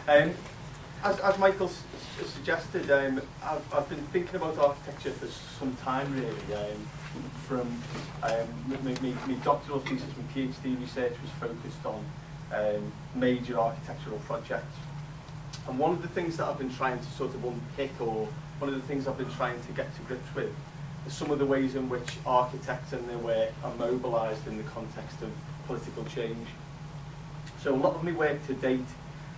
As Michael suggested, I've been thinking about architecture for some time really. From my doctoral thesis, my PhD research was focused on major architectural projects. And one of the things that I've been trying to sort of unpick, or one of the things I've been trying to get to grips with, is some of the ways in which architects and their work are mobilised in the context of political change. So a lot of my work to date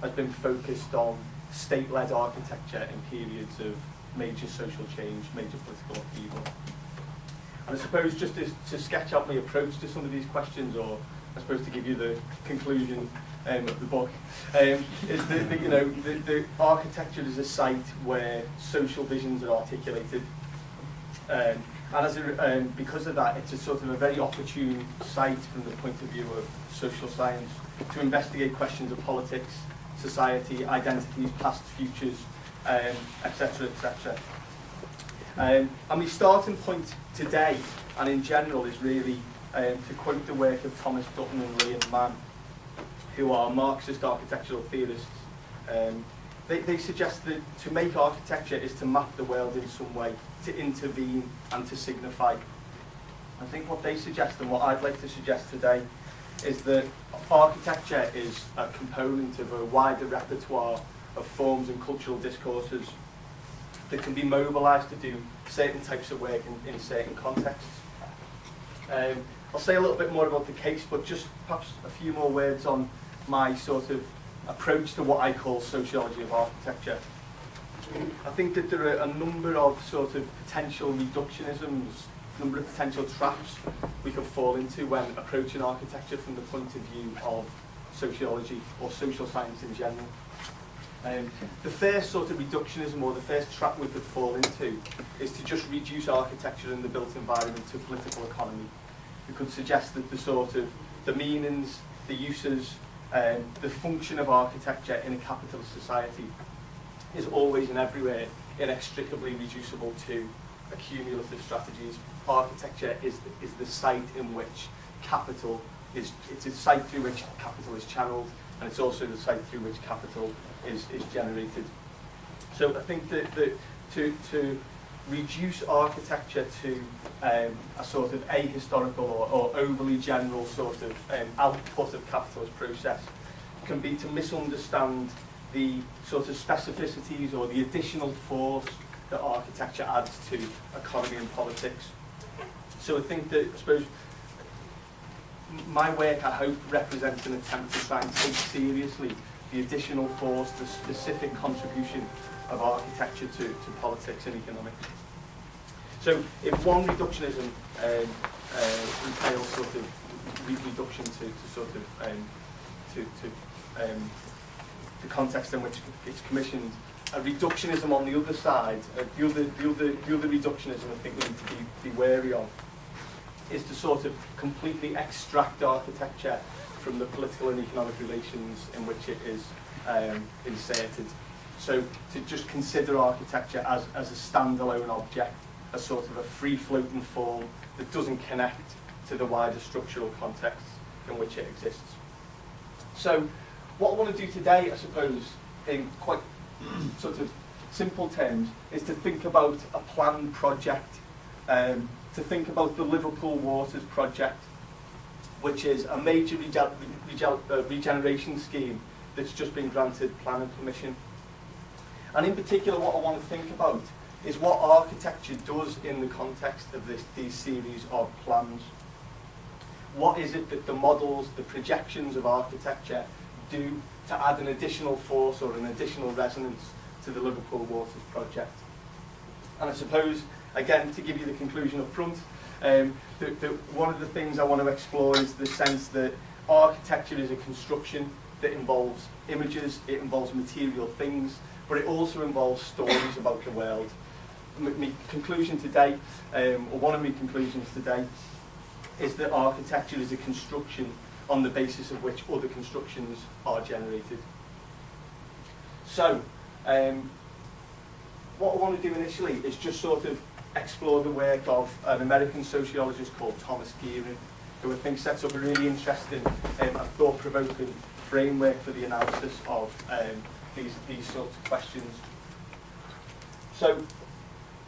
has been focused on state-led architecture in periods of major social change, major political upheaval. And I suppose just to sketch out my approach to some of these questions, or I suppose to give you the conclusion of the book, is that the architecture is a site where social visions are articulated, and because of that, it's a sort of a very opportune site from the point of view of social science to investigate questions of politics, society, identities, past, futures, etc., etc. And my starting point today, and in general, is really to quote the work of Thomas Dutton and Lee and Mann, who are Marxist architectural theorists. They suggest that to make architecture is to map the world in some way, to intervene and to signify. I think what they suggest, and what I'd like to suggest today, is that architecture is a component of a wider repertoire of forms and cultural discourses that can be mobilised to do certain types of work in certain contexts. I'll say a little bit more about the case, but just perhaps a few more words on my sort of approach to what I call sociology of architecture. I think that there are a number of sort of potential reductionisms, a number of potential traps we could fall into when approaching architecture from the point of view of sociology or social science in general. The first sort of reductionism, or the first trap we could fall into, is to just reduce architecture and the built environment to political economy. We could suggest that the meanings, the uses, the function of architecture in a capitalist society is always and everywhere inextricably reducible to accumulative strategies. Architecture is the site in which capital is, it's a site through which capital is channeled, and it's also the site through which capital is generated. So I think that to reduce architecture to a sort of ahistorical or overly general sort of output of capitalist process can be to misunderstand the sort of specificities or the additional force that architecture adds to economy and politics. So I think that, I suppose, my work, I hope, represents an attempt to try and take seriously the additional force, the specific contribution of architecture to politics and economics. So if one reductionism entails sort of reduction to sort of the context in which it's commissioned, a reductionism on the other side, the other reductionism I think we need to be wary of, is to sort of completely extract architecture from the political and economic relations in which it is inserted. So to just consider architecture as a standalone object, as sort of a free-floating form that doesn't connect to the wider structural context in which it exists. So what I want to do today, I suppose, in quite sort of simple terms, is to think about a planned project, to think about the Liverpool Waters project, which is a major regeneration scheme that's just been granted planning permission. And in particular, what I want to think about is what architecture does in the context of these series of plans. What is it that the models, the projections of architecture do to add an additional force or an additional resonance to the Liverpool Waters project? And I suppose, again, to give you the conclusion up front, one of the things I want to explore is the sense that architecture is a construction that involves images, it involves material things, but it also involves stories about the world. My conclusion today, or one of my conclusions today, is that architecture is a construction on the basis of which other constructions are generated. So, what I want to do initially is just sort of explore the work of an American sociologist called Thomas Gearing, who I think sets up a really interesting and thought-provoking framework for the analysis of these sorts of questions. So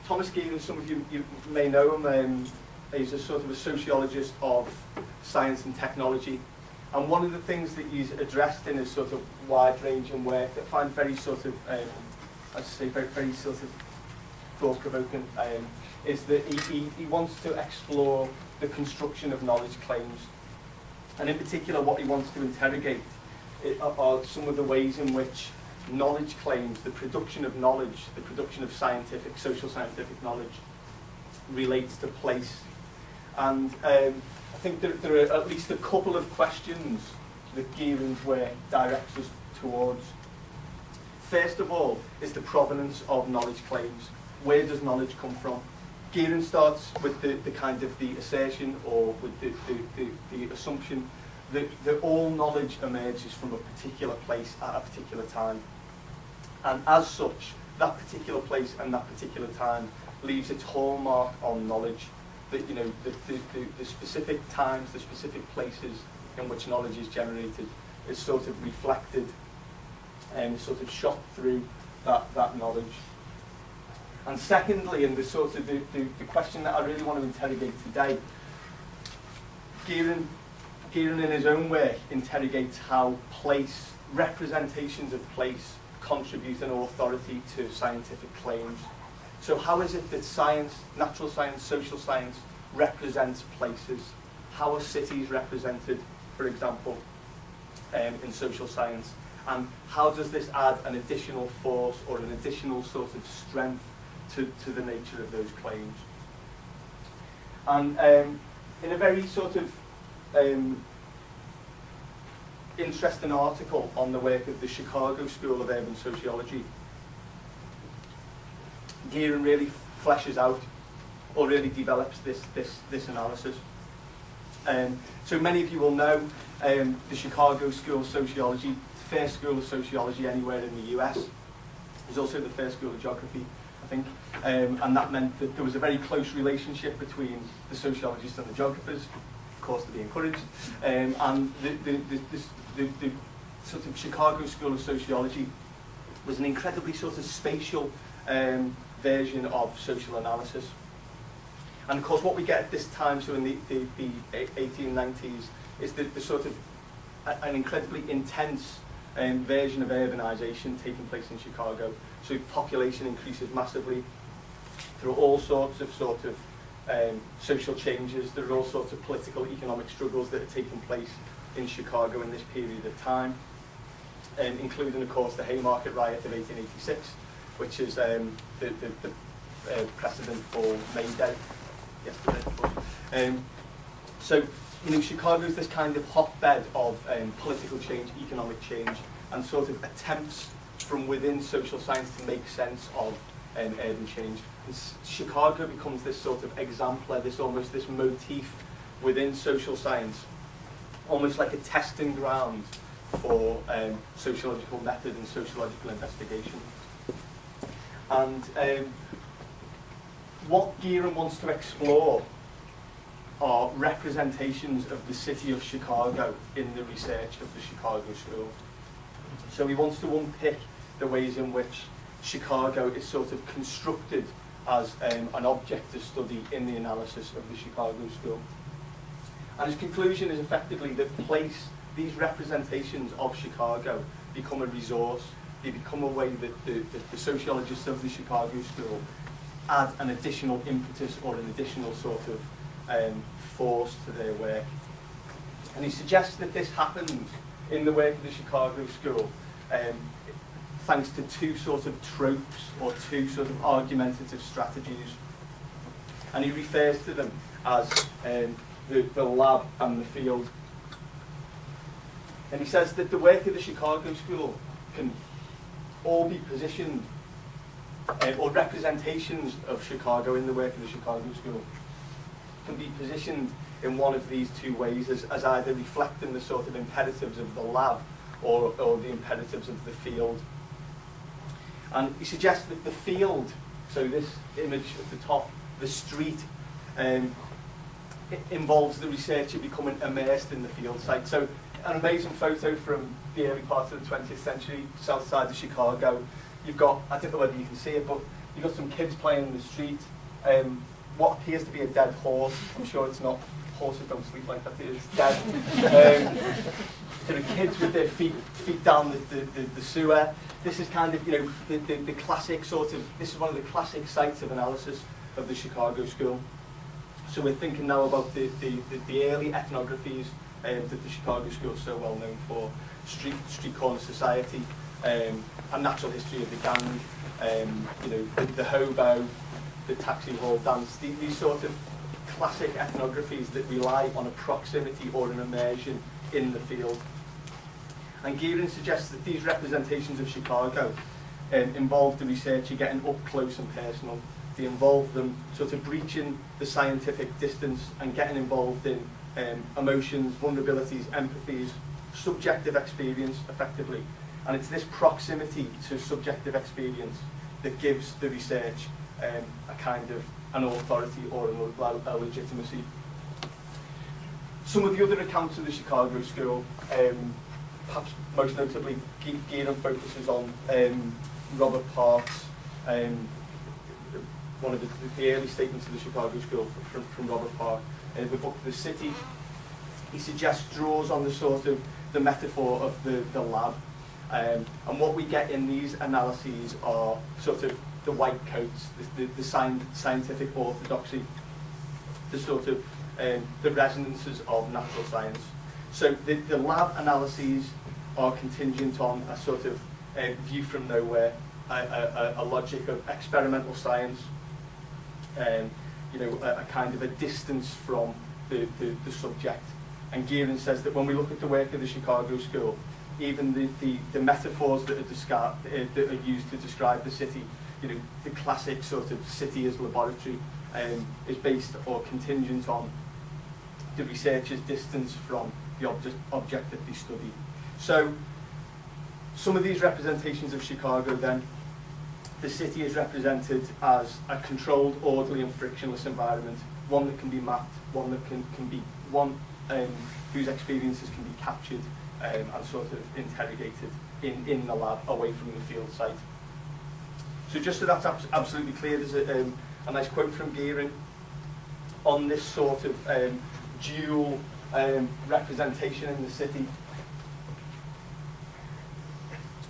Thomas Gearin, some of you may know him, he's a sort of a sociologist of science and technology. And one of the things that he's addressed in his sort of wide-ranging work that I find very sort of, very sort of thought-provoking, is that he wants to explore the construction of knowledge claims. And in particular, what he wants to interrogate are some of the ways in which knowledge claims, the production of knowledge, the production of scientific, social scientific knowledge, relates to place. And I think there are at least a couple of questions that Gearin's work directs us towards. First of all is the provenance of knowledge claims. Where does knowledge come from? Gearin starts with the kind of the assertion, or with the assumption that all knowledge emerges from a particular place at a particular time. And as such, that particular place and that particular time leaves its hallmark on knowledge. That, you know, the specific times, the specific places in which knowledge is generated is sort of reflected and sort of shot through that knowledge. And secondly, and the sort of the question that I really want to interrogate today, Gearin in his own work interrogates how place, representations of place, contribute an authority to scientific claims. So how is it that science, natural science, social science represents places? How are cities represented, for example, in social science? And how does this add an additional force or an additional sort of strength to the nature of those claims? And in a very sort of interesting article on the work of the Chicago School of Urban Sociology, Gearin really fleshes out, or really develops this analysis. So many of you will know the Chicago School of Sociology, the first school of sociology anywhere in the US. It was also the first school of geography, I think, and that meant that there was a very close relationship between the sociologists and the geographers, of course to be encouraged, and the sort of Chicago School of Sociology was an incredibly sort of spatial version of social analysis. And of course what we get at this time, so in the 1890s, is the sort of an incredibly intense version of urbanisation taking place in Chicago. So population increases massively. There are all sorts of social changes. There are all sorts of political, economic struggles that are taking place in Chicago in this period of time, including, of course, the Haymarket Riot of 1886, which is the precedent for May Day yesterday. So, you know, Chicago is this kind of hotbed of political change, economic change, and sort of attempts from within social science to make sense of urban change. And Chicago becomes this sort of exemplar, this motif within social science, almost like a testing ground for sociological method and sociological investigation. And what Gearin wants to explore are representations of the city of Chicago in the research of the Chicago School. So he wants to unpick the ways in which Chicago is sort of constructed as an object of study in the analysis of the Chicago School. And his conclusion is effectively that these representations of Chicago become a resource. They become a way that the sociologists of the Chicago School add an additional impetus or an additional sort of force to their work. And he suggests that this happens in the work of the Chicago School thanks to two sort of tropes or two sort of argumentative strategies. And he refers to them as the lab and the field. And he says that the work of the Chicago School can all be positioned, or representations of Chicago in the work of the Chicago School can be positioned in one of these two ways, as either reflecting the sort of imperatives of the lab or the imperatives of the field. And he suggests that the field, so this image at the top, the street, it involves the researcher becoming immersed in the field site. So an amazing photo from the early part of the 20th century, south side of Chicago. You've got, I don't know whether you can see it, but you've got some kids playing in the street. What appears to be a dead horse. I'm sure it's not. Horses don't sleep like that. It's dead. There are kids with their feet down the sewer. This is kind of, you know, the classic sort of, this is one of the classic sites of analysis of the Chicago school. So we're thinking now about the early ethnographies that the Chicago school is so well known for, street corner society, a natural history of the gang, you know, the hobo, the taxi hall dance, these sort of classic ethnographies that rely on a proximity or an immersion in the field. And Gearin suggests that these representations of Chicago involve the researcher getting up close and personal. They involve them sort of breaching the scientific distance and getting involved in emotions, vulnerabilities, empathies, subjective experience, effectively. And it's this proximity to subjective experience that gives the research a kind of an authority or a legitimacy. Some of the other accounts of the Chicago school, perhaps most notably, Gearin focuses on Robert Park's, one of the early statements of the Chicago school from Robert Park. The book The City, he suggests, draws on the sort of the metaphor of the lab. And what we get in these analyses are sort of the white coats, the scientific orthodoxy, the sort of the resonances of natural science. So the lab analyses are contingent on a sort of view from nowhere, a logic of experimental science, you know, a kind of a distance from the subject. And Gearin says that when we look at the work of the Chicago school, even the metaphors that are used to describe the city, you know, the classic sort of city as laboratory, is based or contingent on the researcher's distance from the object that they study. So some of these representations of Chicago then, the city is represented as a controlled, orderly and frictionless environment, one that can be mapped, one that can be whose experiences can be captured and sort of interrogated in the lab away from the field site. So just so that's absolutely clear, there's a nice quote from Gearin on this sort of dual representation in the city.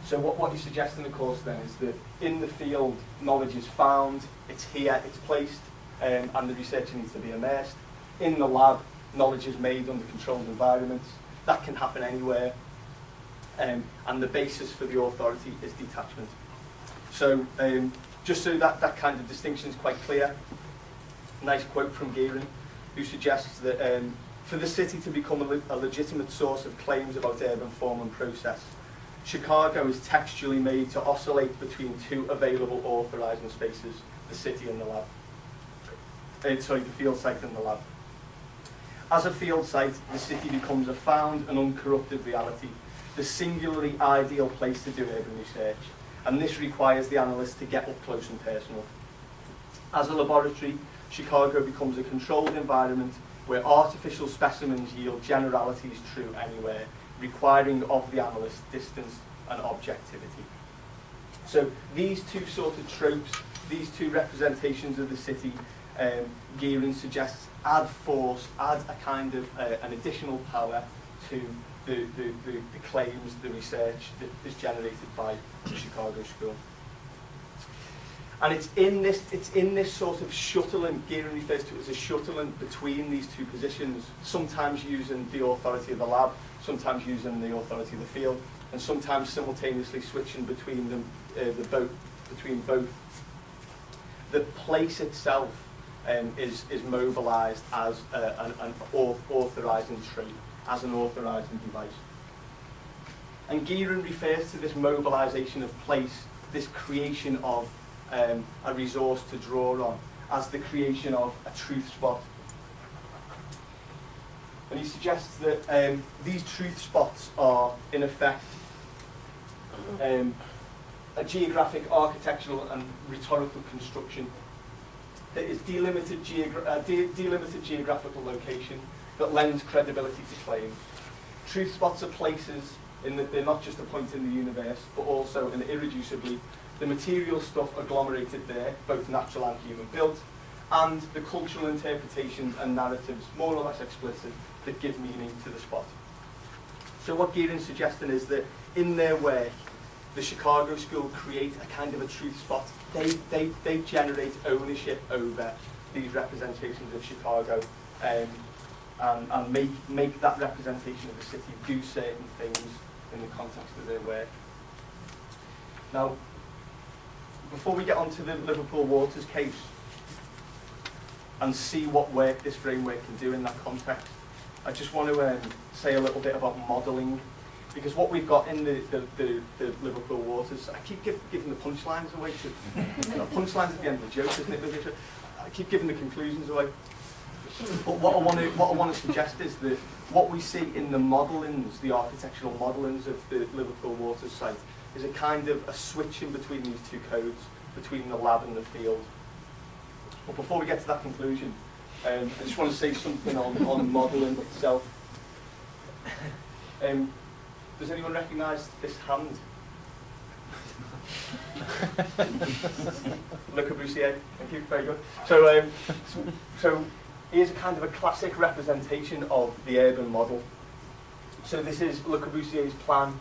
So what you suggest in the course then is that in the field, knowledge is found, it's here, it's placed, and the researcher needs to be immersed. In the lab, knowledge is made under controlled environments. That can happen anywhere. And the basis for the authority is detachment. So just so that kind of distinction is quite clear, nice quote from Gearin, who suggests that for the city to become a legitimate source of claims about urban form and process, Chicago is textually made to oscillate between two available authorising spaces, the city and the lab. The field site and the lab. As a field site, the city becomes a found and uncorrupted reality, the singularly ideal place to do urban research, and this requires the analyst to get up close and personal. As a laboratory, Chicago becomes a controlled environment where artificial specimens yield generalities true anywhere, requiring of the analyst distance and objectivity. So these two sort of tropes, these two representations of the city, Gearin suggests add force, add a kind of an additional power to the claims, the research that is generated by the Chicago school. And it's in this sort of shuttling, Gearin refers to it as a shuttling between these two positions, sometimes using the authority of the lab, sometimes using the authority of the field, and sometimes simultaneously switching between them, between both. The place itself is mobilised as an authorising trait, as an authorising device. And Gearin refers to this mobilisation of place, this creation of a resource to draw on, as the creation of a truth spot. And he suggests that these truth spots are, in effect, a geographic, architectural and rhetorical construction that is delimited geographical location that lends credibility to claims. Truth spots are places in that they're not just a point in the universe, but also, and irreducibly, the material stuff agglomerated there, both natural and human built, and the cultural interpretations and narratives, more or less explicit, that give meaning to the spot. So what Gearin's suggesting is that in their work, the Chicago School create a kind of a truth spot. They generate ownership over these representations of Chicago, and make that representation of the city do certain things in the context of their work. Now, before we get on to the Liverpool Waters case and see what work this framework can do in that context, I just want to say a little bit about modelling, because what we've got in the Liverpool Waters, I keep giving the punchlines away. Punchlines at the end of the joke, isn't it? I keep giving the conclusions away. But what I want to suggest is that what we see in the modellings, the architectural modellings of the Liverpool Waters site, is a kind of a switch in between these two codes, between the lab and the field. But before we get to that conclusion, I just want to say something on modelling itself. Does anyone recognise this hand? Le Corbusier, thank you, very good. So here's a kind of a classic representation of the urban model. So this is Le Corbusier's plan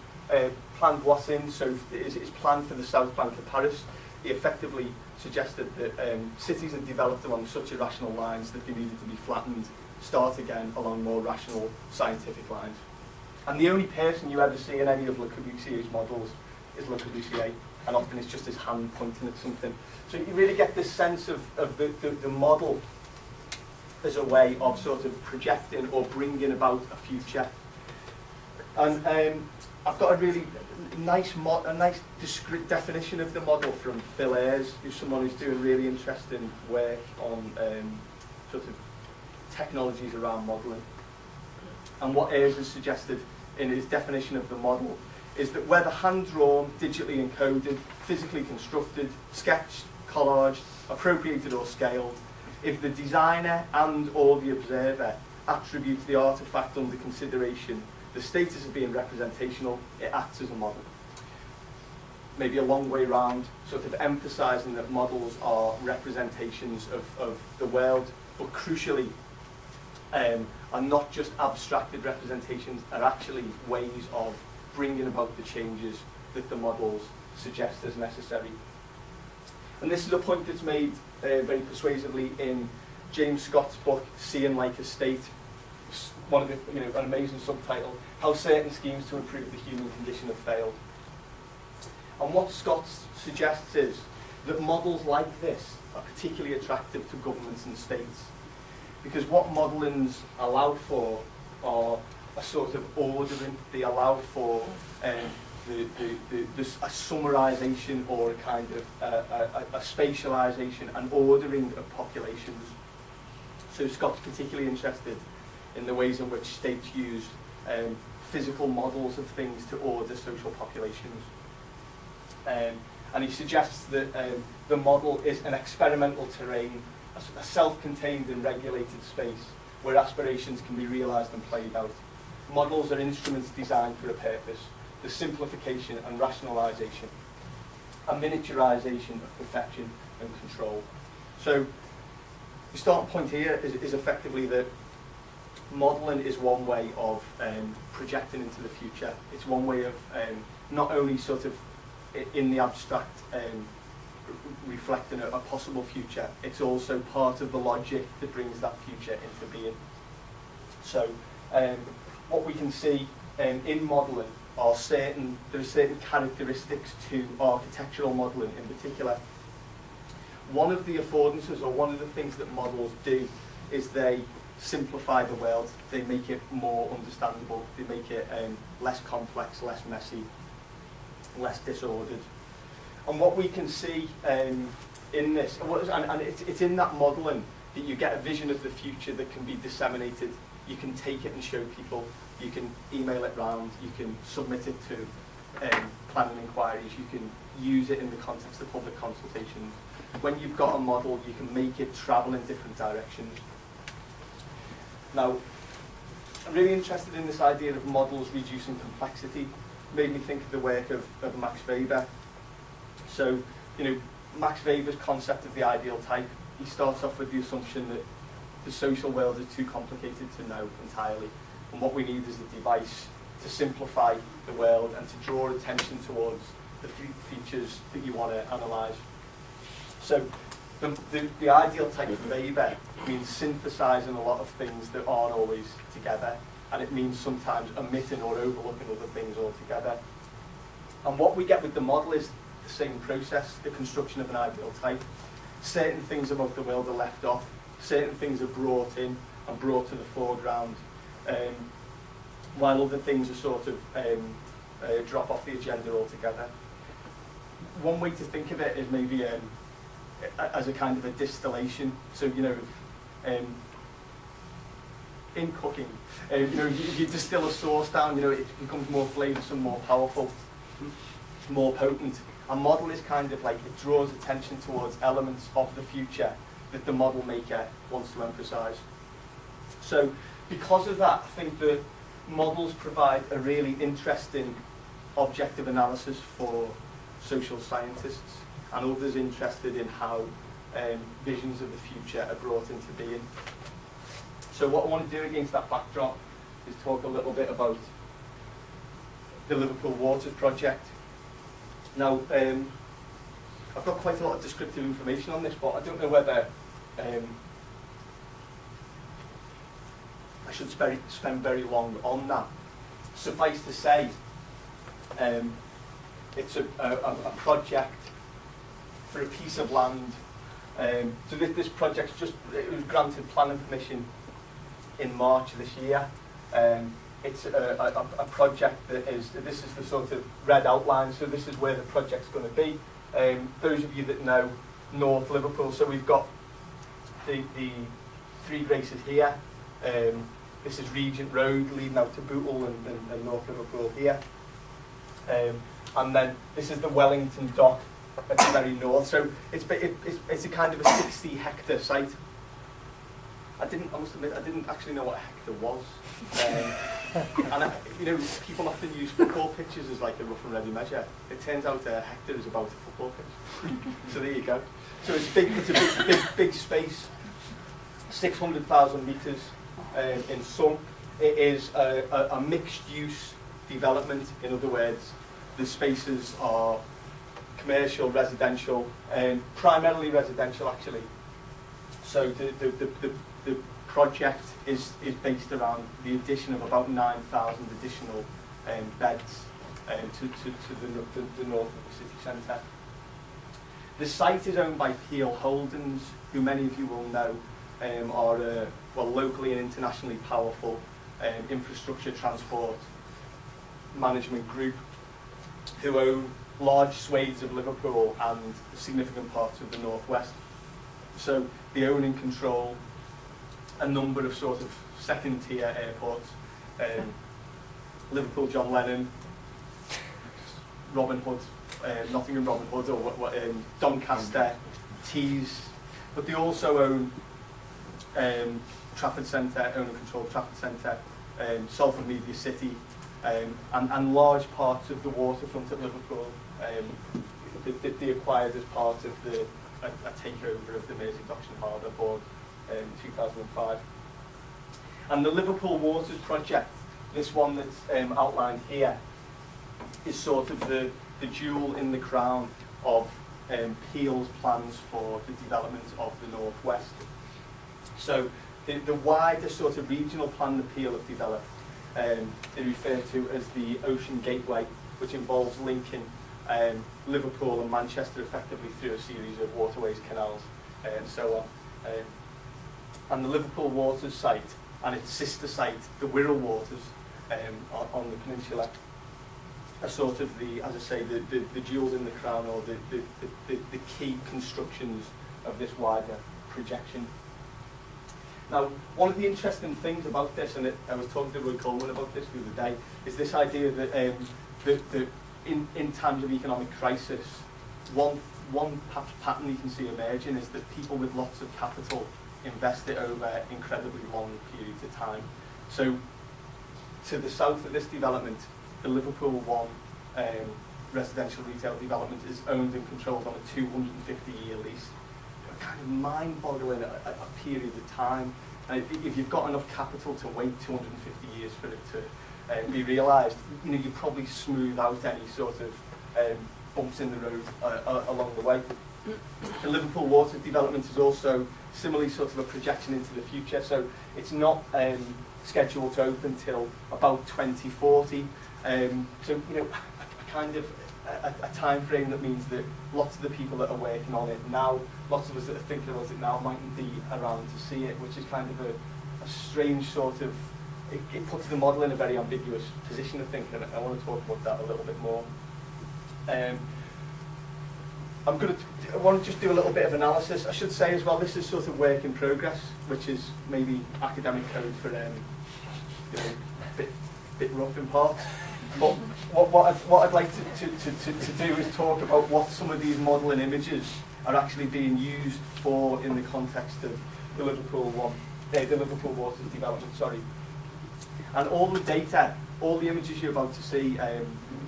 Voisin, so it's plan for the south bank of Paris. He effectively suggested that cities had developed along such irrational lines that they needed to be flattened, start again along more rational scientific lines. And the only person you ever see in any of Le Corbusier's models is Le Corbusier, and often it's just his hand pointing at something. So you really get this sense of the model as a way of sort of projecting or bringing about a future. And I've got a really nice discrete definition of the model from Phil Ayres, who's someone who's doing really interesting work on sort of technologies around modelling. And what Ayres has suggested in his definition of the model is that whether hand-drawn, digitally encoded, physically constructed, sketched, collaged, appropriated or scaled, if the designer and or the observer attributes the artefact under consideration the status of being representational, it acts as a model. Maybe a long way round, sort of emphasising that models are representations of the world, but crucially are not just abstracted representations, are actually ways of bringing about the changes that the models suggest as necessary. And this is a point that's made very persuasively in James Scott's book, Seeing Like a State. One of the, an amazing subtitle, How Certain Schemes to Improve the Human Condition Have Failed. And what Scott suggests is that models like this are particularly attractive to governments and states, because what modellings allow for are a sort of ordering. They allow for a summarisation or a kind of a spatialisation and ordering of populations. So Scott's particularly interested in the ways in which states use physical models of things to order social populations. And he suggests that the model is an experimental terrain, a self-contained and regulated space where aspirations can be realised and played out. Models are instruments designed for a purpose, the simplification and rationalisation, a miniaturisation of perfection and control. So the starting point here is effectively that modelling is one way of projecting into the future. It's one way of not only sort of in the abstract reflecting a possible future, it's also part of the logic that brings that future into being. So what we can see in modelling are there are certain characteristics to architectural modelling in particular. One of the affordances, or one of the things that models do, is they simplify the world. They make it more understandable. They make it less complex, less messy, less disordered. And what we can see in this, and it's in that modelling that you get a vision of the future that can be disseminated. You can take it and show people. You can email it round. You can submit it to planning inquiries. You can use it in the context of public consultations. When you've got a model, you can make it travel in different directions. Now, I'm really interested in this idea of models reducing complexity. Made me think of the work of Max Weber. So, Max Weber's concept of the ideal type, he starts off with the assumption that the social world is too complicated to know entirely, and what we need is a device to simplify the world and to draw attention towards the features that you want to analyse. So the ideal type for Weber means synthesising a lot of things that aren't always together, and it means sometimes omitting or overlooking other things altogether. And what we get with the model is the same process, the construction of an ideal type. Certain things about the world are left off, certain things are brought in and brought to the foreground, while other things are sort of drop off the agenda altogether. One way to think of it is maybe as a kind of a distillation. So, in cooking, you distill a sauce down, it becomes more flavoursome, more powerful, more potent. A model is kind of like, it draws attention towards elements of the future that the model maker wants to emphasise. So because of that, I think that models provide a really interesting objective analysis for social scientists and others interested in how visions of the future are brought into being. So what I want to do against that backdrop is talk a little bit about the Liverpool Waters project. Now, I've got quite a lot of descriptive information on this, but I don't know whether I should spend very long on that. Suffice to say, it's a project for a piece of land. So this project it was granted planning permission in March this year. It's a project this is the sort of red outline, so this is where the project's going to be. Those of you that know North Liverpool, so we've got the Three Graces here. This is Regent Road leading out to Bootle and North Liverpool here. And then this is the Wellington Dock at the very north. So it's a kind of a 60-hectare site. I must admit, I didn't actually know what a hectare was. And people often use football pitches as like a rough and ready measure. It turns out a hectare is about a football pitch. So there you go. So it's a big space, 600,000 metres in sum. It is a mixed-use development. In other words, the spaces are commercial, residential, primarily residential actually. So the project is based around the addition of about 9,000 additional beds to the north of the city centre. The site is owned by Peel Holdings, who many of you will know are a locally and internationally powerful infrastructure transport management group who own large swathes of Liverpool and significant parts of the northwest. So they own and control a number of sort of second-tier airports: Liverpool John Lennon, Robin Hood, Nottingham Robin Hood, or Doncaster, Tees. But they also own Trafford Centre, own and control Trafford Centre, Salford Media City, and large parts of the waterfront at Liverpool that they acquired as part of a takeover of the Mersey-Docksham Harbour Board in 2005. And the Liverpool Waters project, this one that's outlined here, is sort of the jewel in the crown of Peel's plans for the development of the Northwest. So the wider sort of regional plan that Peel have developed, they refer to as the Ocean Gateway, which involves linking Liverpool and Manchester effectively through a series of waterways, canals, and so on. And the Liverpool Waters site and its sister site, the Wirral Waters, on the peninsula, are sort of as I say, the jewels in the crown, or the key constructions of this wider projection. Now, one of the interesting things about this, and I was talking to Roy Coleman about this the other day, is this idea that in times of economic crisis, one pattern you can see emerging is that people with lots of capital invest it over incredibly long periods of time. So to the south of this development, the Liverpool One residential retail development is owned and controlled on a 250-year lease. A kind of mind-boggling a period of time. And if you've got enough capital to wait 250 years for it to be realised, you probably smooth out any sort of bumps in the road along the way. The Liverpool Waters development is also similarly sort of a projection into the future, so it's not scheduled to open till about 2040. So kind of a time frame that means that lots of the people that are working on it now, lots of us that are thinking about it now, mightn't be around to see it, which is kind of a strange sort of, it puts the model in a very ambiguous position, I think, and I want to talk about that a little bit more. I want to just do a little bit of analysis. I should say as well, this is sort of work in progress, which is maybe academic code for a bit rough in parts. But what I'd like to do is talk about what some of these modelling images are actually being used for in the context of the Liverpool Waters development. Sorry, and all the data, all the images you're about to see,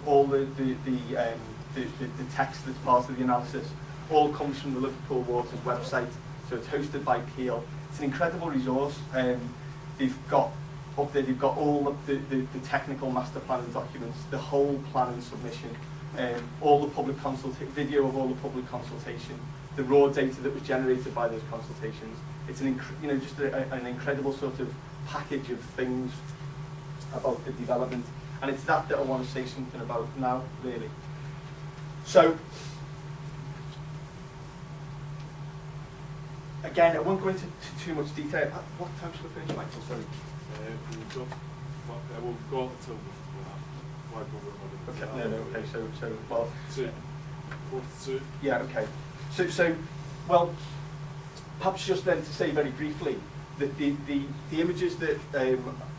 all the text that's part of the analysis, all comes from the Liverpool Waters website. So it's hosted by Peel. It's an incredible resource. They've got up there, they've got all of the technical master planning documents, the whole planning submission, all the public video of all the public consultation, the raw data that was generated by those consultations. It's an an incredible sort of package of things about the development, and it's that I want to say something about now, really. So, again, I won't go into too much detail. What time should we finish, Michael? Sorry. We'll go on until okay. No. Okay. So well. Two. Yeah. Okay. So well, perhaps just then to say very briefly that the images that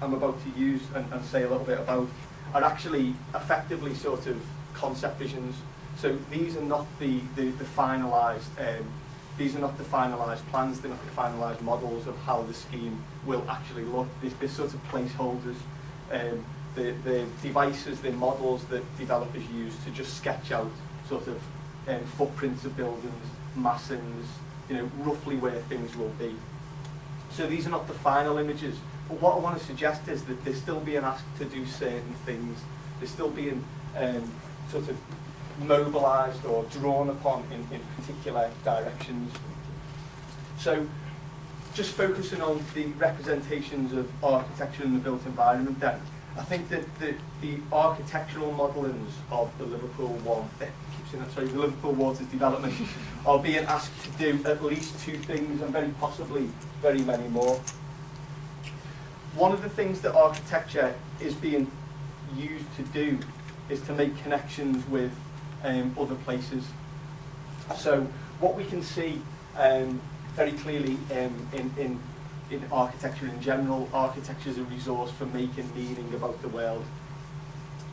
I'm about to use and say a little bit about are actually effectively sort of concept visions. So these are not the finalised. These are not the finalised plans, they're not the finalised models of how the scheme will actually look. They're sort of placeholders, the devices, the models that developers use to just sketch out sort of footprints of buildings, massings, roughly where things will be. So these are not the final images, but what I want to suggest is that they're still being asked to do certain things. They're still being sort of mobilised or drawn upon in particular directions. So just focusing on the representations of architecture in the built environment then, I think that the architectural modellings of the Liverpool the Liverpool Waters development are being asked to do at least two things, and very possibly very many more. One of the things that architecture is being used to do is to make connections with other places. So what we can see very clearly in architecture in general, architecture is a resource for making meaning about the world.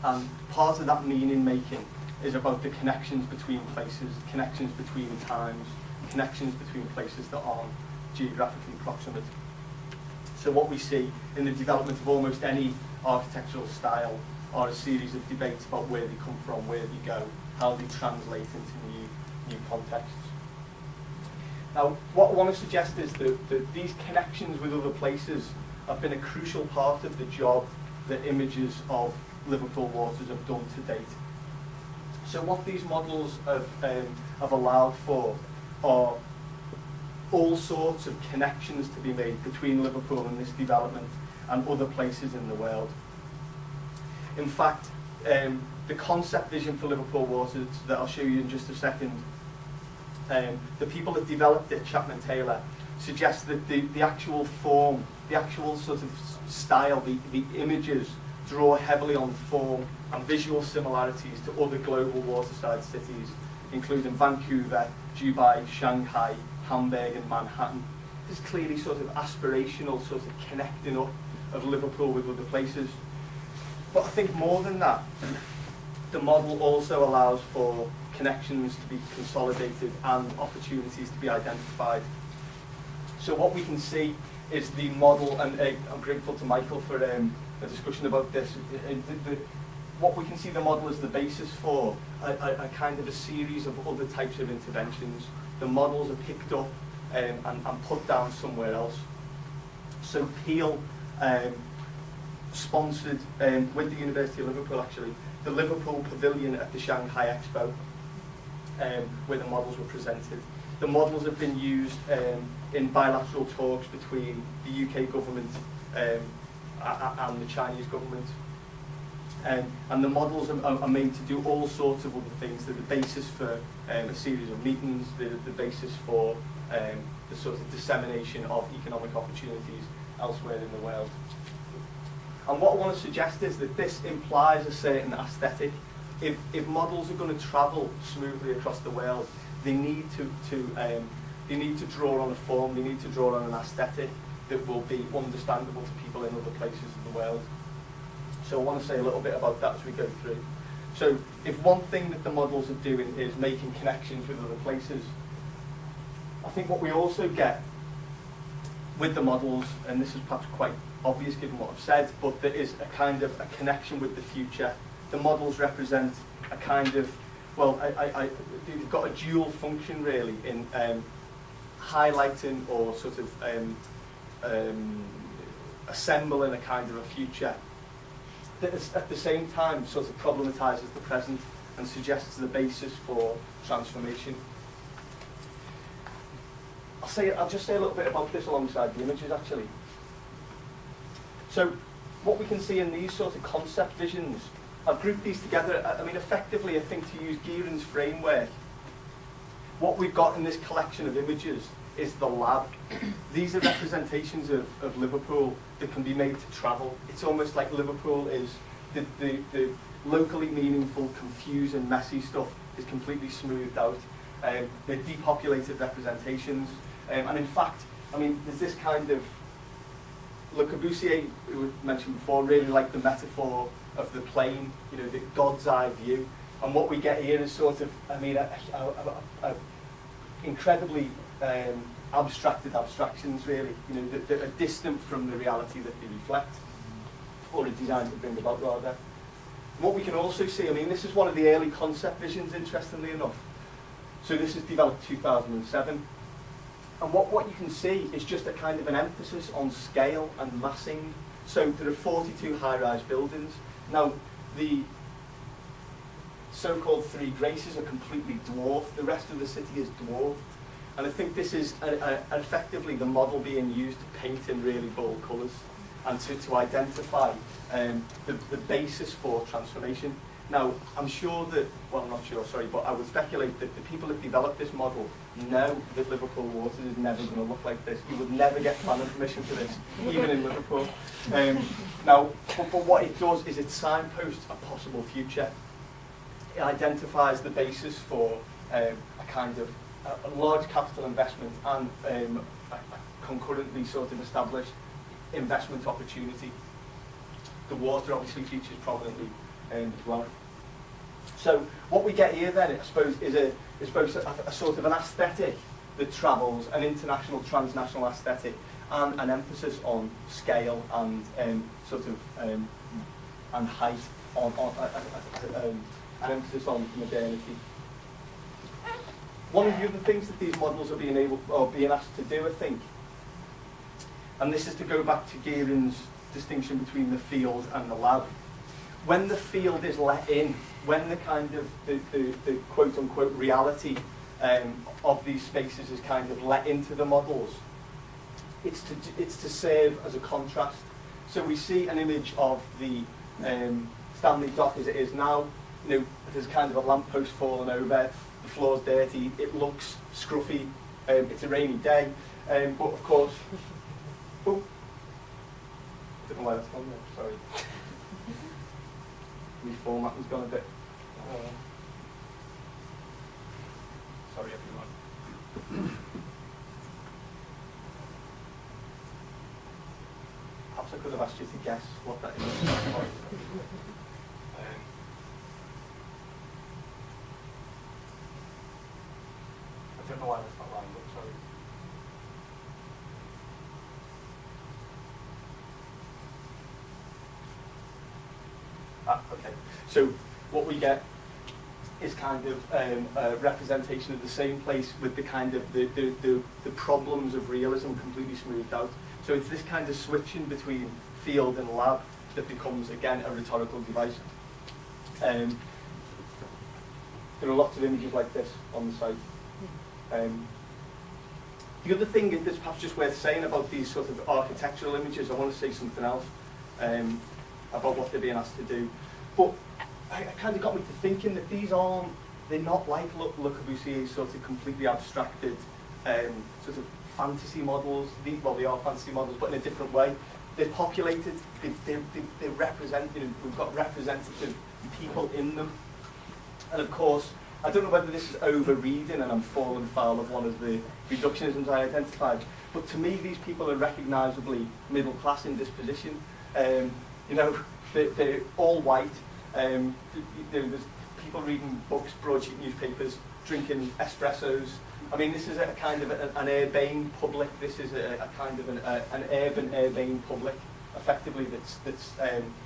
And part of that meaning making is about the connections between places, connections between times, connections between places that aren't geographically proximate. So what we see in the development of almost any architectural style are a series of debates about where they come from, where they go, how they translate into new contexts. Now, what I want to suggest is that these connections with other places have been a crucial part of the job that images of Liverpool Waters have done to date. So what these models have allowed for are all sorts of connections to be made between Liverpool and this development and other places in the world. In fact, the concept vision for Liverpool Waters that I'll show you in just a second, the people that developed it, Chapman Taylor, suggest that the actual form, the actual sort of style, the images draw heavily on form and visual similarities to other global waterside cities, including Vancouver, Dubai, Shanghai, Hamburg and Manhattan. There's clearly sort of aspirational sort of connecting up of Liverpool with other places. But I think more than that, the model also allows for connections to be consolidated and opportunities to be identified. So what we can see is the model, and I'm grateful to Michael for a discussion about this. What we can see the model as the basis for a kind of a series of other types of interventions. The models are picked up and put down somewhere else. So Peel sponsored, with the University of Liverpool actually, the Liverpool Pavilion at the Shanghai Expo, where the models were presented. The models have been used in bilateral talks between the UK government and the Chinese government. And the models are made to do all sorts of other things. They're the basis for a series of meetings. They're the basis for the sort of dissemination of economic opportunities elsewhere in the world. And what I want to suggest is that this implies a certain aesthetic. If models are going to travel smoothly across the world, they need to draw on a form. They need to draw on an aesthetic that will be understandable to people in other places of the world. So I want to say a little bit about that as we go through. So if one thing that the models are doing is making connections with other places, I think what we also get with the models, and this is perhaps quite obvious given what I've said, but there is a kind of a connection with the future. The models represent a kind of, well, they've got a dual function really in highlighting or sort of assembling a kind of a future that is at the same time sort of problematises the present and suggests the basis for transformation. I'll just say a little bit about this alongside the images actually. So what we can see in these sort of concept visions, I've grouped these together. I mean, effectively, I think to use Gearon's framework, what we've got in this collection of images is the lab. These are representations of Liverpool that can be made to travel. It's almost like Liverpool is the locally meaningful, confusing, messy stuff is completely smoothed out. They're depopulated representations. And in fact, I mean, there's this kind of, Le Corbusier, who we mentioned before, really liked the metaphor of the plane, you know, the God's eye view. And what we get here is sort of, I mean, a incredibly abstracted abstractions, really, you know, that are distant from the reality that they reflect, or are designed to bring about, rather. And what we can also see, I mean, this is one of the early concept visions, interestingly enough. So this is developed 2007. And what you can see is just a kind of an emphasis on scale and massing. So there are 42 high-rise buildings. Now, the so-called Three Graces are completely dwarfed. The rest of the city is dwarfed. And I think this is effectively the model being used to paint in really bold colours and to identify the basis for transformation. Now, I'm sure that, well, I'm not sure, sorry, but I would speculate that the people that developed this model know that Liverpool Waters is never going to look like this. You would never get planning permission for this, even in Liverpool. Now, but what it does is it signposts a possible future. It identifies the basis for a kind of a large capital investment and a concurrently sort of established investment opportunity. The water obviously features prominently as well. So what we get here then, I suppose, is a sort of an aesthetic that travels, an international, transnational aesthetic, and an emphasis on scale and sort of and height, on an emphasis on modernity. One of the other things that these models are being asked to do, I think, and this is to go back to Gearon's distinction between the field and the lab. When the field is let in, when the kind of the quote-unquote reality of these spaces is kind of let into the models, it's to serve as a contrast. So we see an image of the Stanley Dock as it is now. You know, there's kind of a lamppost fallen over, the floor's dirty, it looks scruffy, it's a rainy day, but of course, oh, I don't know why that's gone there, sorry. Reformatting's gone a bit. Sorry everyone. Perhaps I could have asked you to guess what that is. I don't know why that's not lined up, sorry. Okay. So what we get is kind of a representation of the same place with the kind of the problems of realism completely smoothed out. So it's this kind of switching between field and lab that becomes, again, a rhetorical device. There are lots of images like this on the site. The other thing that's perhaps just worth saying about these sort of architectural images, I want to say something else about what they're being asked to do. But it kind of got me to thinking that they're not like Le Corbusier's sort of completely abstracted sort of fantasy models. Well, they are fantasy models, but in a different way. They're populated, they're represented, we've got representative people in them. And of course, I don't know whether this is over-reading and I'm falling foul of one of the reductionisms I identified, but to me these people are recognisably middle class in disposition. You know, they're all white. There's people reading books, broadsheet newspapers, drinking espressos. I mean, this is a kind of an urbane public. This is a kind of an urbane public, effectively, that's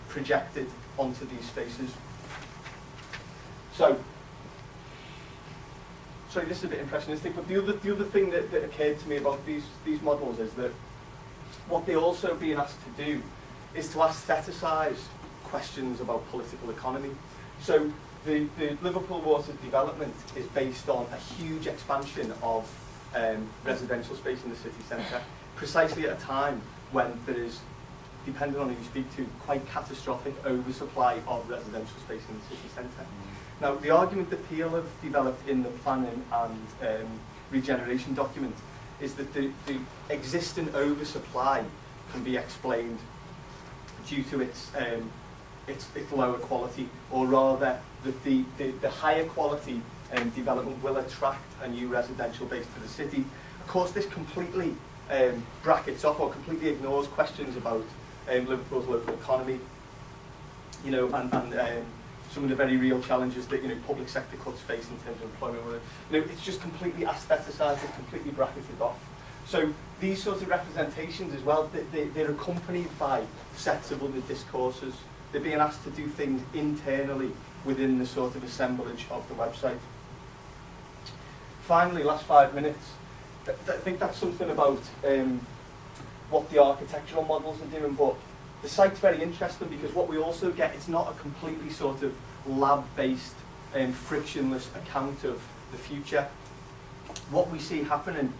projected onto these spaces. So, sorry, this is a bit impressionistic, but the other thing that occurred to me about these models is that what they're also being asked to do is to aestheticize questions about political economy. So the Liverpool Waters development is based on a huge expansion of residential space in the city centre, precisely at a time when there is, depending on who you speak to, quite catastrophic oversupply of residential space in the city centre. Now, the argument that Peel have developed in the planning and regeneration document is that the existing oversupply can be explained due to its lower quality, or rather that the higher quality development will attract a new residential base to the city. Of course, this completely brackets off or completely ignores questions about Liverpool's local economy, you know, and some of the very real challenges that, you know, public sector cuts face in terms of employment. You know, it's just completely aestheticised, it's completely bracketed off. So these sorts of representations as well, they're accompanied by sets of other discourses. They're being asked to do things internally within the sort of assemblage of the website. Finally, last 5 minutes, I think that's something about what the architectural models are doing, but the site's very interesting because what we also get, it's not a completely sort of lab-based and frictionless account of the future. What we see happening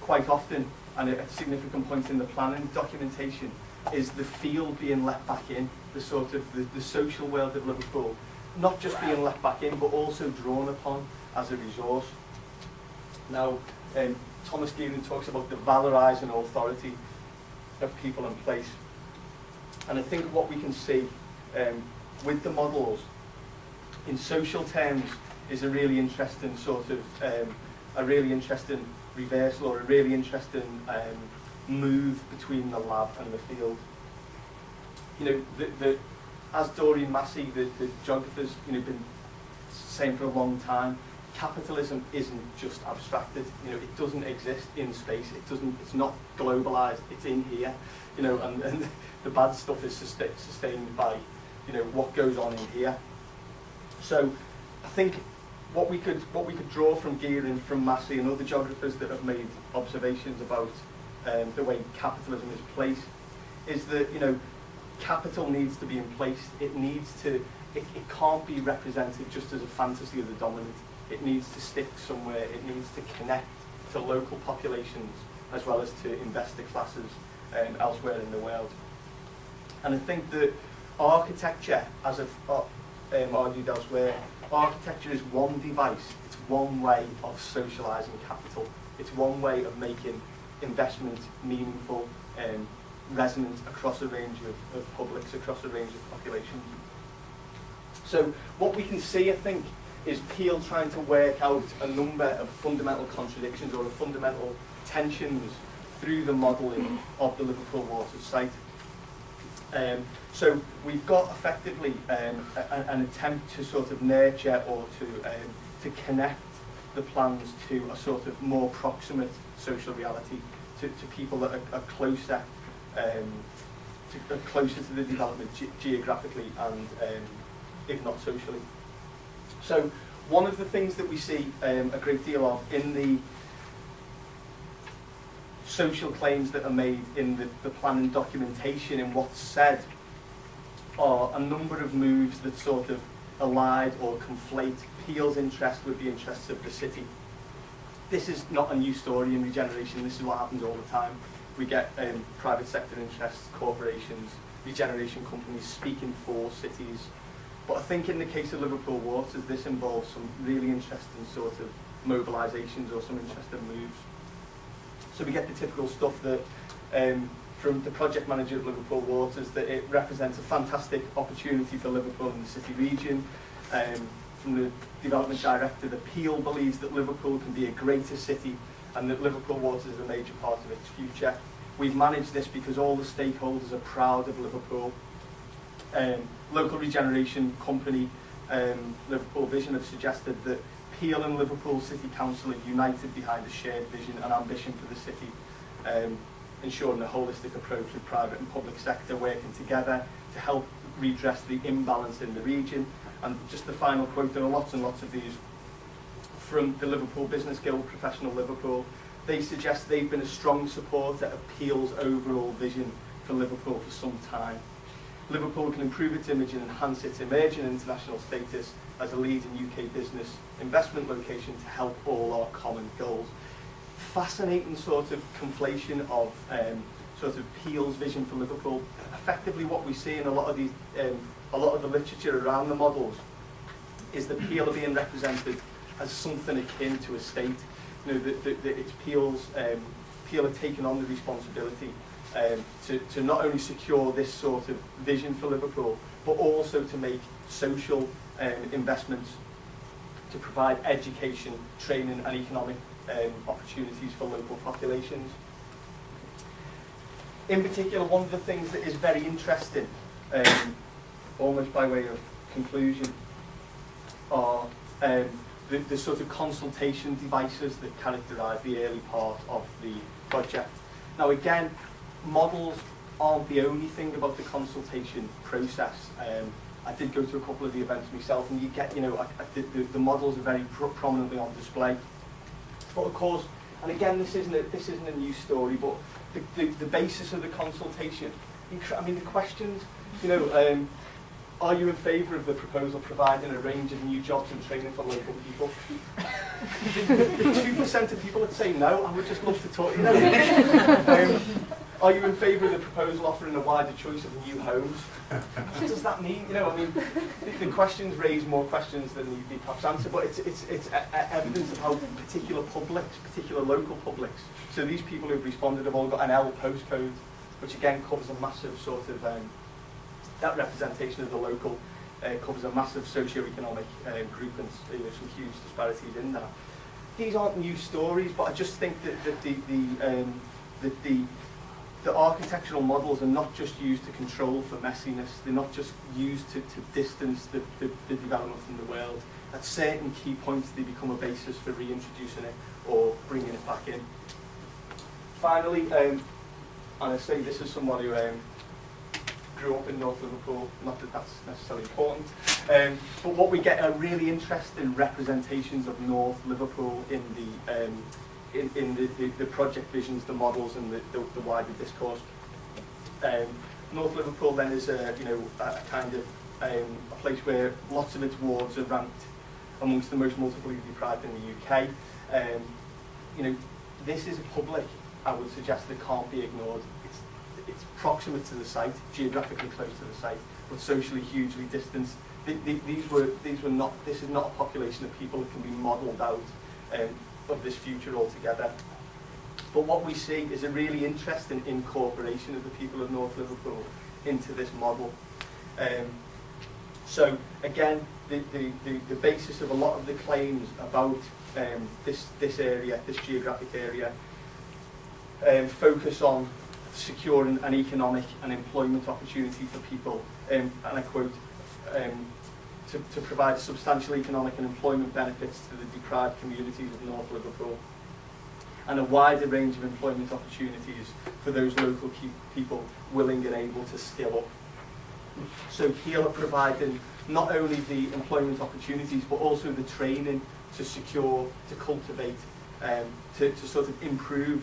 quite often, and at significant points in the planning documentation, is the field being let back in, the sort of the social world of Liverpool, not just being let back in, but also drawn upon as a resource. Now, Thomas Gearing talks about the valorising authority of people and place. And I think what we can see with the models, in social terms, is a really interesting sort of, a really interesting reversal, or a really interesting move between the lab and the field. You know, as Doreen Massey, the geographer's, you know, been saying for a long time, capitalism isn't just abstracted. You know, it doesn't exist in space. It's not globalized. It's in here. You know, and the bad stuff is sustained by, you know, what goes on in here. So, I think what we could draw from Gearing, from Massey, and other geographers that have made observations about the way capitalism is placed, is that, you know, capital needs to be in place. It can't be represented just as a fantasy of the dominant. It needs to stick somewhere. It needs to connect to local populations as well as to investor classes elsewhere in the world. And I think that architecture, as I've argued elsewhere, architecture is one device. It's one way of socialising capital. It's one way of making investment meaningful and resonant across a range of publics, across a range of populations. So what we can see, I think, is Peel trying to work out a number of fundamental contradictions or fundamental tensions through the modelling of the Liverpool Waters site. So we've got effectively an attempt to sort of nurture or to connect the plans to a sort of more proximate social reality, to people that are closer closer to the development geographically and if not socially. So one of the things that we see a great deal of in the social claims that are made in the planning documentation and what's said are a number of moves that sort of allied or conflate Peel's interest with the interests of the city. This is not a new story in regeneration. This is what happens all the time. We get private sector interests, corporations, regeneration companies speaking for cities. But I think in the case of Liverpool Waters, this involves some really interesting sort of mobilisations or some interesting moves. So we get the typical stuff that from the project manager of Liverpool Waters, that it represents a fantastic opportunity for Liverpool and the city region. From the development director, that Peel believes that Liverpool can be a greater city and that Liverpool Waters is a major part of its future. We've managed this because all the stakeholders are proud of Liverpool. Local regeneration company, Liverpool Vision, have suggested that Peel and Liverpool City Council are united behind a shared vision and ambition for the city, ensuring a holistic approach with private and public sector working together to help redress the imbalance in the region. And just the final quote, there are lots and lots of these from the Liverpool Business Guild, Professional Liverpool. They suggest they've been a strong supporter of Peel's overall vision for Liverpool for some time. Liverpool can improve its image and enhance its emerging international status as a leading UK business investment location to help all our common goals. Fascinating sort of conflation of sort of Peel's vision for Liverpool. Effectively what we see in a lot of these, a lot of the literature around the models is that Peel are being represented as something akin to a state. You know, that it's Peel's, Peel are taking on the responsibility to not only secure this sort of vision for Liverpool, but also to make social investments, to provide education, training and economic opportunities for local populations. In particular, one of the things that is very interesting, almost by way of conclusion, are the sort of consultation devices that characterise the early part of the project. Now again, models aren't the only thing about the consultation process. I did go to a couple of the events myself, and you get, you know, the models are very prominently on display. But of course, and again, this isn't a new story, but the basis of the consultation, I mean, the questions, you know, are you in favour of the proposal providing a range of new jobs and training for local people? The 2% of people that say no, I would just love to talk, you know. Are you in favour of the proposal offering a wider choice of new homes? What does that mean? You know, I mean, the questions raise more questions than they perhaps answer, but it's evidence of how particular publics, particular local publics, so these people who've responded have all got an L postcode, which again covers a massive sort of, that representation of the local covers a massive socio-economic group, and you know, some huge disparities in that. These aren't new stories, but I just think that the architectural models are not just used to control for messiness, they're not just used to distance the development from the world. At certain key points they become a basis for reintroducing it or bringing it back in. Finally, and I say this as someone who grew up in North Liverpool, not that that's necessarily important, but what we get are really interesting representations of North Liverpool in the project visions, the models, and the wider discourse. North Liverpool then is a kind of a place where lots of its wards are ranked amongst the most multiply deprived in the UK. You know, this is a public, I would suggest, that can't be ignored. It's proximate to the site, geographically close to the site, but socially hugely distanced. This is not a population of people that can be modelled out of this future altogether. But what we see is a really interesting incorporation of the people of North Liverpool into this model. So again, the basis of a lot of the claims about this area, this geographic area, focus on securing an economic and employment opportunity for people, and I quote, to provide substantial economic and employment benefits to the deprived communities of North Liverpool. and a wider range of employment opportunities for those local people willing and able to skill up. So Peel are providing not only the employment opportunities, but also the training to secure, to cultivate, to sort of improve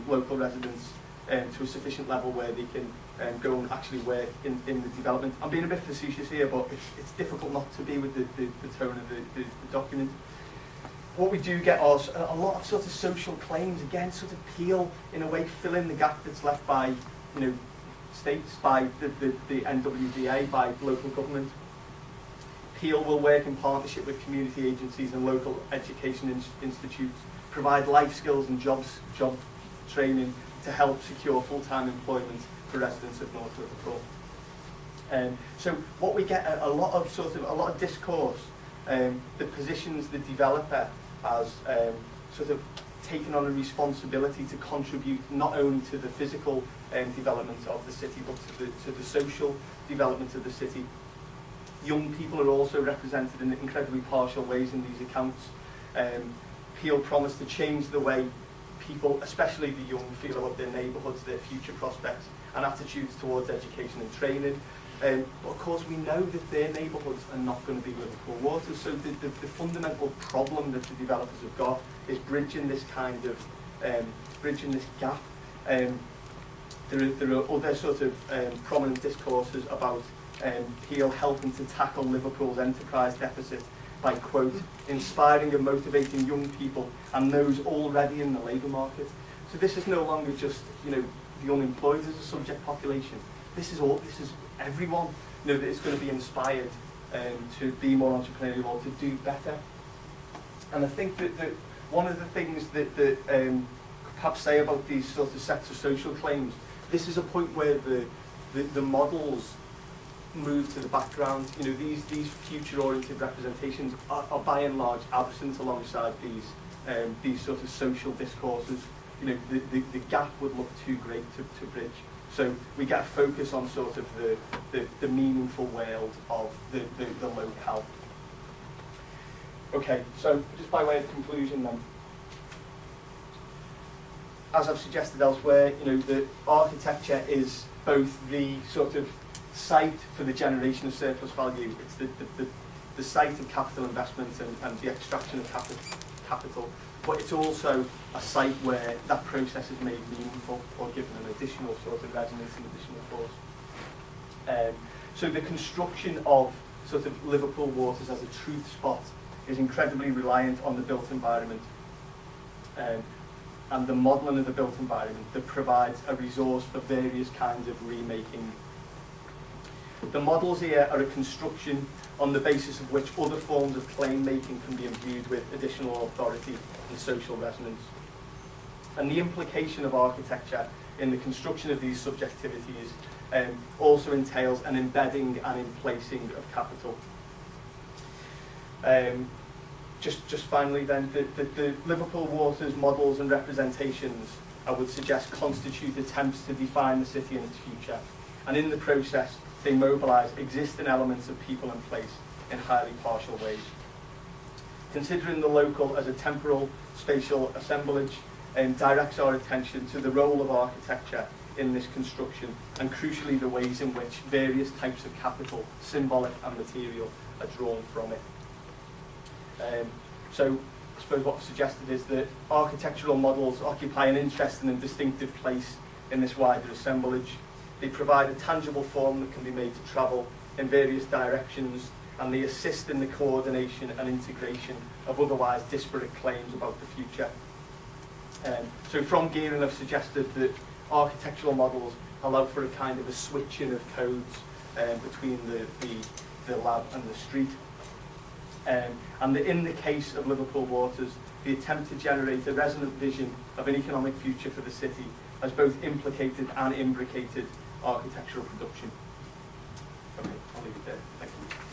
local residents to a sufficient level where they can go and actually work in the development. I'm being a bit facetious here, but it's difficult not to be with the tone of the document. What we do get are a lot of sort of social claims, again, sort of Peel, in a way, fill in the gap that's left by, you know, states, by the NWDA, by local government. Peel will work in partnership with community agencies and local education institutes, provide life skills and job training to help secure full-time employment for residents of North Liverpool. So what we get a lot of discourse that positions the developer as sort of taking on a responsibility to contribute not only to the physical development of the city, but to the social development of the city. Young people are also represented in incredibly partial ways in these accounts. Peel promised to change the way people, especially the young, feel about their neighbourhoods, their future prospects and attitudes towards education and training. But of course we know that their neighbourhoods are not going to be Liverpool Waters, so the fundamental problem that the developers have got is bridging this kind of, bridging this gap. There are other sort of prominent discourses about Peel helping to tackle Liverpool's enterprise deficit by, quote, inspiring and motivating young people and those already in the labour market. So this is no longer just, you know, the unemployed as a subject population. This is everyone, you know, that is going to be inspired to be more entrepreneurial or to do better. And I think that one of the things that perhaps say about these sort of sets of social claims, this is a point where the models move to the background. You know, these future-oriented representations are by and large absent alongside these sort of social discourses. You know, the gap would look too great to bridge. So we get a focus on sort of the meaningful world of the locale. Okay, so just by way of conclusion then, as I've suggested elsewhere, you know, the architecture is both the sort of site for the generation of surplus value. It's the site of capital investment and the extraction of capital, but it's also a site where that process is made meaningful or given an additional sort of resonance and additional force. So the construction of sort of Liverpool Waters as a truth spot is incredibly reliant on the built environment and the modelling of the built environment that provides a resource for various kinds of remaking. The models here are a construction on the basis of which other forms of claim making can be imbued with additional authority and social resonance. And the implication of architecture in the construction of these subjectivities also entails an embedding and emplacing of capital. Just finally then, the Liverpool Waters models and representations, I would suggest, constitute attempts to define the city and its future. And in the process, they mobilise existing elements of people and place in highly partial ways. Considering the local as a temporal, spatial assemblage directs our attention to the role of architecture in this construction, and crucially the ways in which various types of capital, symbolic and material, are drawn from it. So I suppose what I've suggested is that architectural models occupy an interesting and distinctive place in this wider assemblage. They provide a tangible form that can be made to travel in various directions, and they assist in the coordination and integration of otherwise disparate claims about the future. So from Gearing, I've suggested that architectural models allow for a kind of a switching of codes between the lab and the street. And in the case of Liverpool Waters, the attempt to generate a resonant vision of an economic future for the city has both implicated and imbricated architectural production. Okay, I'll leave it there. Thank you.